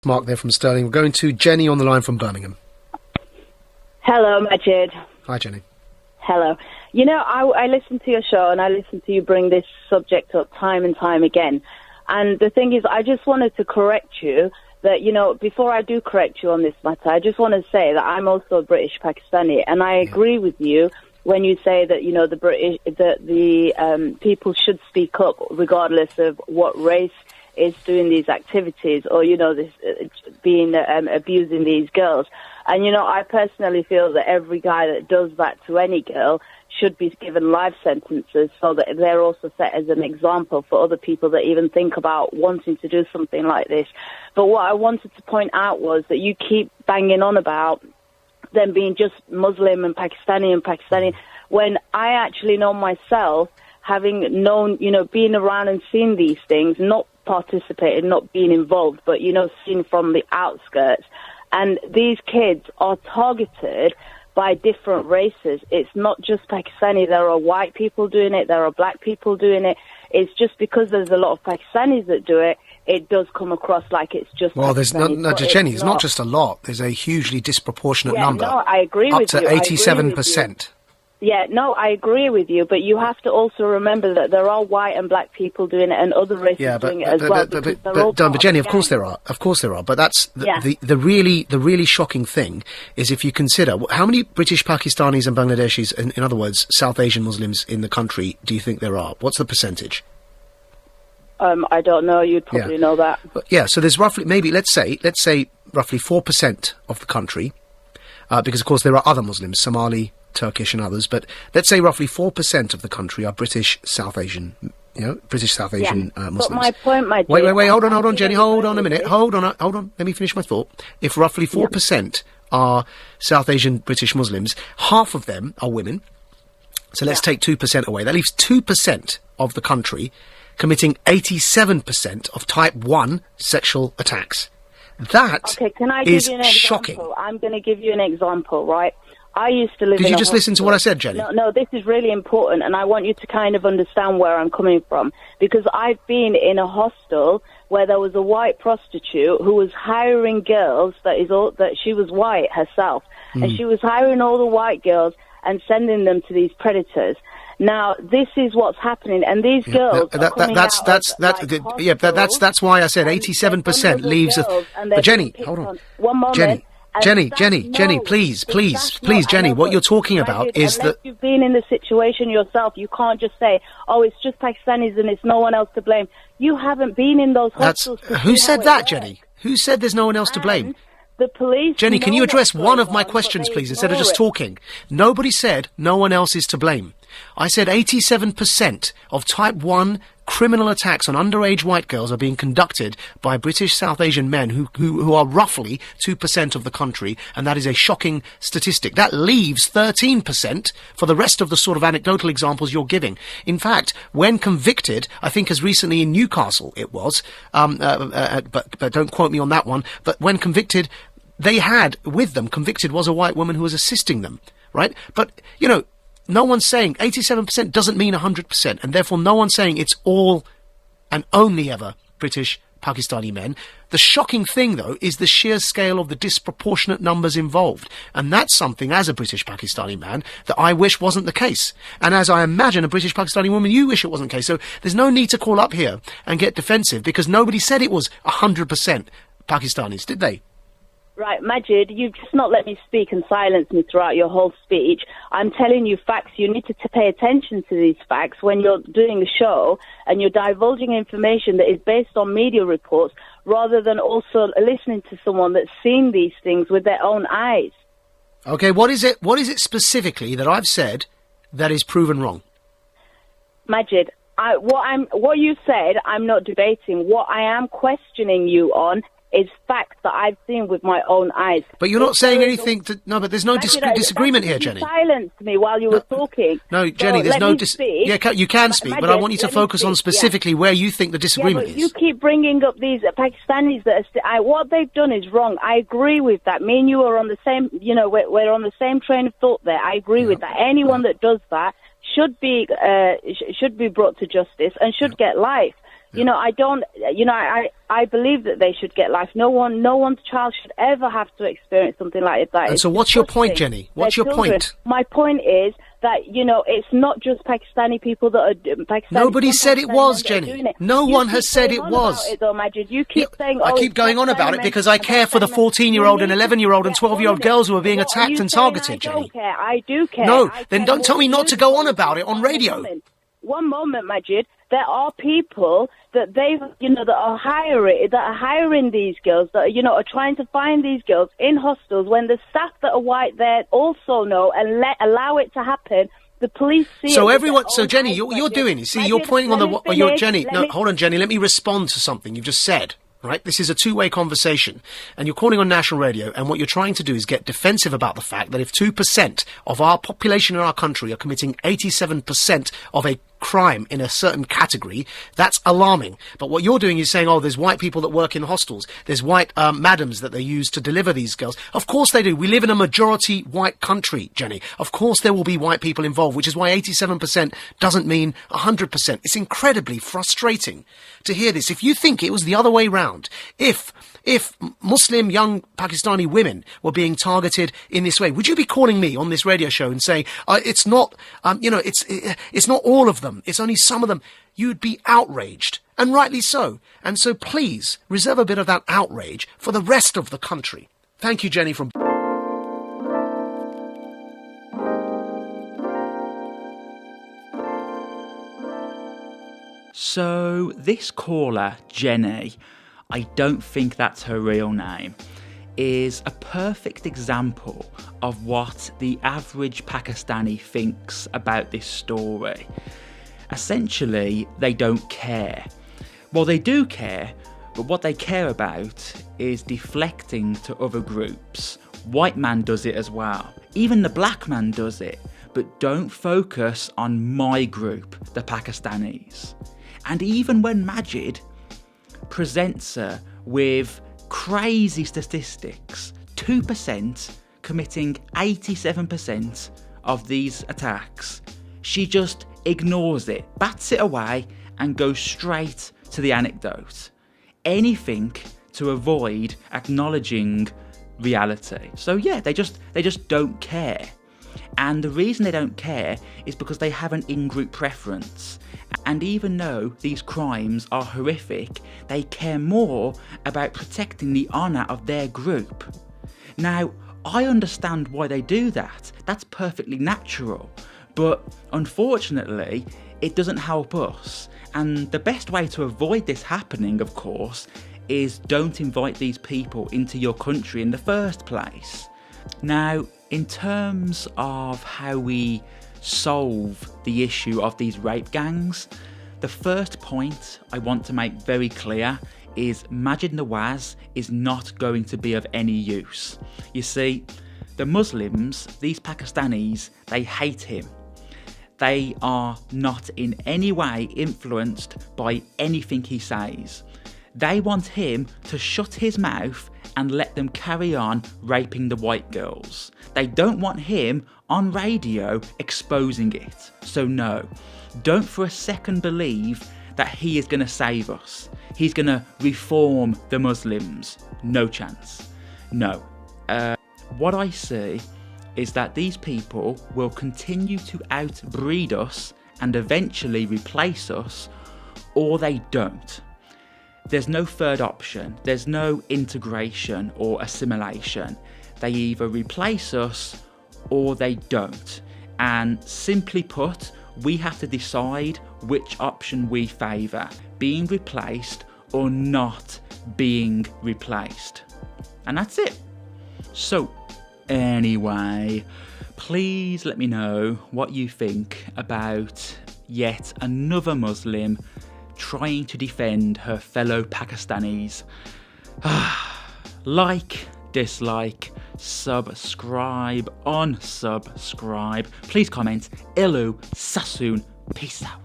Mark there from Stirling. We're going to Jenny on the line from Birmingham. Hello, Majid. Hi, Jenny. Hello. You know, I listen to your show and I listen to you bring this subject up time and time again. And the thing is, I just wanted to correct you that, you know, before I do correct you on this matter, I just want to say that I'm also a British Pakistani, and I agree with you when you say that, you know, the people should speak up regardless of what race is doing these activities or, you know, this being abusing these girls. And, you know, I personally feel that every guy that does that to any girl should be given life sentences so that they're also set as an example for other people that even think about wanting to do something like this. But what I wanted to point out was that you keep banging on about them being just Muslim and Pakistani, when I actually know myself, having known, you know, being around and seeing these things, not participating, not being involved, but, you know, seen from the outskirts. And these kids are targeted by different races. It's not just Pakistani. There are white people doing it. There are black people doing it. It's just because there's a lot of Pakistanis that do it, it does come across like it's just Well, there's Jenny, it's it's not just a lot. There's a hugely disproportionate number. No, I agree with you. Up to 87%. Yeah, no, I agree with you, but you have to also remember that there are white and black people doing it and other races doing it as well. But Jenny, of course there are. Of course there are. But that's the really shocking thing is if you consider how many British Pakistanis and Bangladeshis, in other words, South Asian Muslims in the country, do you think there are? What's the percentage? I don't know. You'd probably know that. But so there's roughly, maybe, let's say roughly 4% of the country, because of course there are other Muslims, Somali, Turkish and others, but let's say roughly 4% of the country are British South Asian, Muslims. But my point, Wait, hold on, Jenny, hold on a minute, hold on, let me finish my thought. If roughly 4% are South Asian British Muslims, half of them are women, so let's take 2% away. That leaves 2% of the country committing 87% of type 1 sexual attacks. That can I give is you an example? Shocking. I'm going to give you an example, right? I used to live in Did you just listen to what I said, Jenny? No, this is really important, and I want you to kind of understand where I'm coming from. Because I've been in a hostel where there was a white prostitute who was hiring girls, that she was white herself, and she was hiring all the white girls and sending them to these predators. Now, this is what's happening, and these girls that's why I said 87% leaves. But Jenny, hold on. One moment. Jenny, please, Jenny, what you're talking about is that you've been in the situation yourself, you can't just say, oh, it's just Pakistanis and it's no one else to blame. You haven't been in those hostels. Who said that, Jenny? Who said there's no one else to blame? The police. Jenny, can you address one of my questions, please, instead of just talking? Nobody said no one else is to blame. I said 87% of type 1 criminal attacks on underage white girls are being conducted by British South Asian men who are roughly 2% of the country, and that is a shocking statistic. That leaves 13% for the rest of the sort of anecdotal examples you're giving. In fact, when convicted, I think as recently in Newcastle it was, but don't quote me on that one, but when convicted, they had with them, convicted was a white woman who was assisting them, right? But, you know, no one's saying 87% doesn't mean 100%, and therefore no one's saying it's all and only ever British Pakistani men. The shocking thing, though, is the sheer scale of the disproportionate numbers involved, and that's something, as a British Pakistani man, that I wish wasn't the case. And as I imagine a British Pakistani woman, you wish it wasn't the case. So there's no need to call up here and get defensive, because nobody said it was 100% Pakistanis, did they? Right, Majid, you've just not let me speak and silence me throughout your whole speech. I'm telling you facts. You need to pay attention to these facts when you're doing a show and you're divulging information that is based on media reports rather than also listening to someone that's seen these things with their own eyes. Okay, what is it specifically that I've said that is proven wrong? Majid, what you said, I'm not debating. What I am questioning you on is facts that I've seen with my own eyes. But you're not saying anything no, but there's no disagreement here, Jenny. You silenced me while you were talking. No, Jenny, there's no you can speak, but I want you to focus on specifically where you think the disagreement is. You keep bringing up these Pakistanis that are what they've done is wrong. I agree with that. Me and you are on the same, we're on the same train of thought there. I agree with that. Anyone that does that should be brought to justice and should get life. You know, I don't. You know, I believe that they should get life. No one's child should ever have to experience something like that. And so, what's your point, Jenny? What's your point? My point is that, you know, it's not just Pakistani people that are Pakistani. Nobody said it was, Jenny. No one has said it was. You keep saying, I keep going on about it because I care for the 14-year-old and 11-year-old and 12-year-old girls who are being attacked and targeted, Jenny. I do care. No, then don't tell me not to go on about it on radio. One moment, Majid. There are people that that are hiring these girls, that are trying to find these girls in hostels when the staff that are white there also know and allow it to happen. The police see. So Jenny, you're doing. You see, you're pointing on the. Jenny. No, hold on, Jenny. Let me respond to something you've just said. Right? This is a two-way conversation, and you're calling on national radio, and what you're trying to do is get defensive about the fact that if 2% of our population in our country are committing 87% of a crime in a certain category, that's alarming. But what you're doing is saying, oh, there's white people that work in hostels, there's white madams that they use to deliver these girls. Of course they do. We live in a majority white country, Jenny. Of course there will be white people involved, which is why 87% doesn't mean 100%. It's incredibly frustrating to hear this. If you think it was the other way round, if Muslim young Pakistani women were being targeted in this way, would you be calling me on this radio show and saying, it's not, it's not all of them, it's only some of them? You'd be outraged, and rightly so. And so please reserve a bit of that outrage for the rest of the country. Thank you, Jenny from... So this caller, Jenny, I don't think that's her real name, is a perfect example of what the average Pakistani thinks about this story. Essentially, they don't care. Well, they do care, but what they care about is deflecting to other groups. White man does it as well. Even the black man does it, but don't focus on my group, the Pakistanis. And even when Majid presents her with crazy statistics, 2% committing 87% of these attacks, she just ignores it, bats it away, and goes straight to the anecdote. Anything to avoid acknowledging reality. So yeah, they just don't care. And the reason they don't care is because they have an in-group preference. And even though these crimes are horrific, they care more about protecting the honour of their group. Now, I understand why they do that. That's perfectly natural. But unfortunately, it doesn't help us. And the best way to avoid this happening, of course, is don't invite these people into your country in the first place. Now, in terms of how we solve the issue of these rape gangs, the first point I want to make very clear is Majid Nawaz is not going to be of any use. You see, the Muslims, these Pakistanis, they hate him. They are not in any way influenced by anything he says. They want him to shut his mouth and let them carry on raping the white girls. They don't want him on radio exposing it. So no, don't for a second believe that he is going to save us. He's going to reform the Muslims. No chance. No. What I see is that these people will continue to outbreed us and eventually replace us, or they don't. There's no third option. There's no integration or assimilation. They either replace us or they don't. And simply put, we have to decide which option we favour, being replaced or not being replaced. And that's it. So, anyway, please let me know what you think about yet another Muslim trying to defend her fellow Pakistanis. Like, dislike, subscribe, unsubscribe. Please comment. Ilu Sassoon. Peace out.